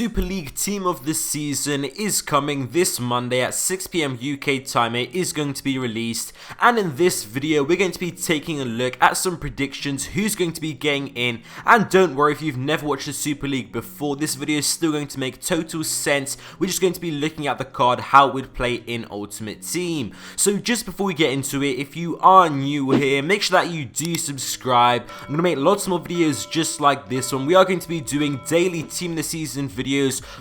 Super League Team of the Season is coming this Monday at 6 PM UK time. It is going to be released, and in this video we're going to be taking a look at some predictions, who's going to be getting in. And don't worry if you've never watched the Super League before, this video is still going to make total sense. We're just going to be looking at the card, how it would play in Ultimate Team. So just before we get into it, if you are new here, make sure that you do subscribe. I'm going to make lots more videos just like this one. We are going to be doing daily Team of the Season videos,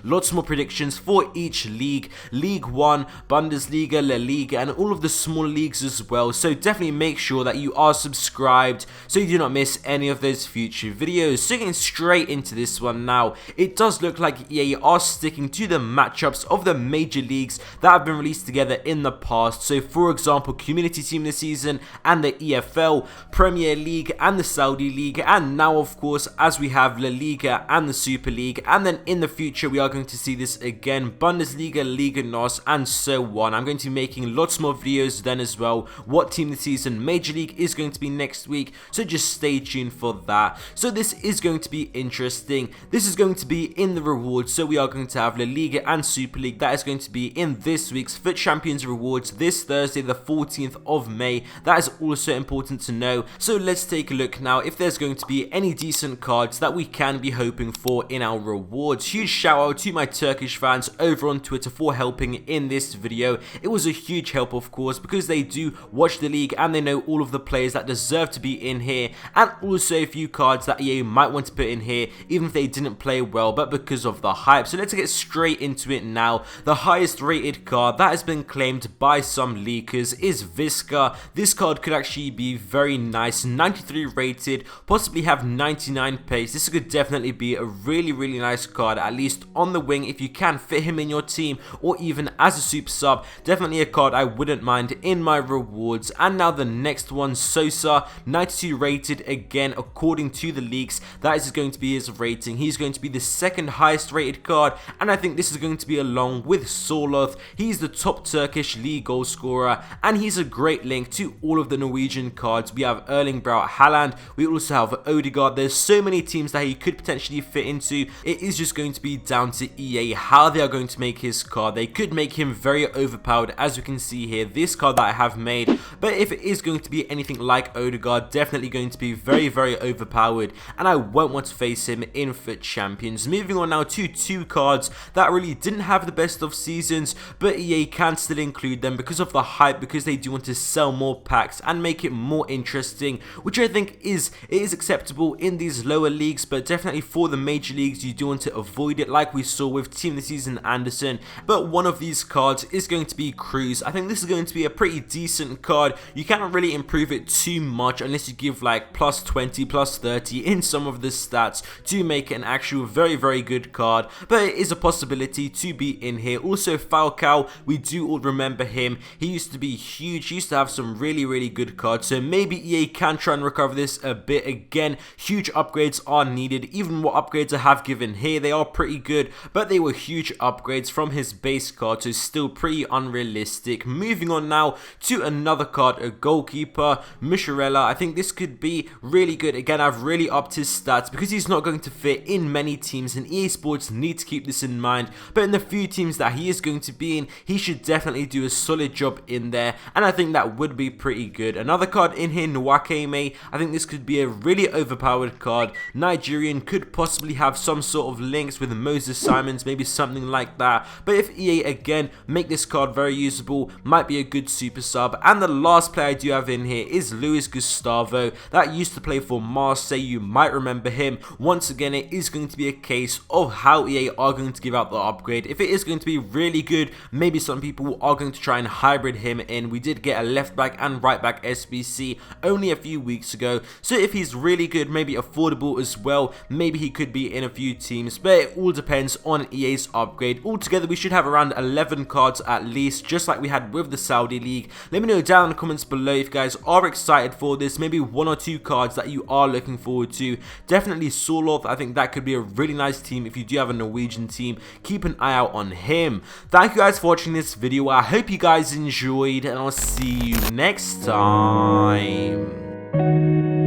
lots more predictions for each league, League 1, Bundesliga, La Liga, and all of the small leagues as well. So definitely make sure that you are subscribed so you do not miss any of those future videos. So getting straight into this one now, it does look like EA are sticking to the matchups of the major leagues that have been released together in the past. So for example, Community Team of the Season and the EFL, Premier League and the Saudi League, and now of course as we have La Liga and the Super League, and then in the future we are going to see this again, Bundesliga, Liga NOS, and so on. I'm going to be making lots more videos then as well. What Team of the Season Major League is going to be next week, so just stay tuned for that. So this is going to be interesting. This is going to be in the rewards, so we are going to have La Liga and Super League. That is going to be in this week's FUT Champions rewards this Thursday the 14th of May. That is also important to know. So let's take a look now if there's going to be any decent cards that we can be hoping for in our rewards. Huge shout out to my Turkish fans over on Twitter for helping in this video. It was a huge help of course, because they do watch the league and they know all of the players that deserve to be in here, and also a few cards that EA might want to put in here even if they didn't play well but because of the hype. So let's get straight into it now. The highest rated card that has been claimed by some leakers is Visca. This card could actually be very nice, 93 rated, possibly have 99 pace. This could definitely be a really nice card, at least on the wing if you can fit him in your team, or even as a super sub. Definitely a card I wouldn't mind in my rewards. And now the next one, Sosa, 92 rated again according to the leaks. That is going to be his rating. He's going to be the second highest rated card, and I think this is going to be along with Soloth. He's the top Turkish league goal scorer, and he's a great link to all of the Norwegian cards. We have Erling Braut Haaland, we also have Odegaard. There's so many teams that he could potentially fit into. It is just going to be down to EA how they are going to make his card. They could make him very overpowered, as we can see here, this card that I have made. But if it is going to be anything like Odegaard, definitely going to be very overpowered, and I won't want to face him in FUT Champions. Moving on now to two cards that really didn't have the best of seasons, but EA can still include them because of the hype, because they do want to sell more packs and make it more interesting, which I think is acceptable in these lower leagues, but definitely for the major leagues you do want to avoid it, like we saw with Team of the Season Anderson. But one of these cards is going to be Cruz. I think this is going to be a pretty decent card. You cannot really improve it too much unless you give like plus 20, plus 30 in some of the stats to make it an actual very good card, but it is a possibility to be in here. Also Falcao, we do all remember him. He used to be huge. He used to have some really good cards, so maybe EA can try and recover this a bit. Again, huge upgrades are needed. Even what upgrades I have given here, they are pretty good, but they were huge upgrades from his base card, so still pretty unrealistic. Moving on now to another card, a goalkeeper, Musharella. I think this could be really good. Again, I've really upped his stats because he's not going to fit in many teams, and EA Sports need to keep this in mind. But in the few teams that he is going to be in, he should definitely do a solid job in there, and I think that would be pretty good. Another card in here, Nwakeme. I think this could be a really overpowered card. Nigerian, could possibly have some sort of links with Moses Simons, maybe something like that. But if EA again make this card very usable, might be a good super sub. And the last player I do have in here is Luis Gustavo. That used to play for Marseille, you might remember him. Once again, it is going to be a case of how EA are going to give out the upgrade. If it is going to be really good, maybe some people are going to try and hybrid him in. We did get a left back and right back SBC only a few weeks ago, so if he's really good, maybe affordable as well, maybe he could be in a few teams, but it all depends on EA's upgrade. Altogether we should have around 11 cards at least, just like we had with the Saudi League. Let me know down in the comments below if you guys are excited for this, maybe one or two cards that you are looking forward to. Definitely Soloth, I think that could be a really nice team. If you do have a Norwegian team, keep an eye out on him. Thank you guys for watching this video. I hope you guys enjoyed, and I'll see you next time.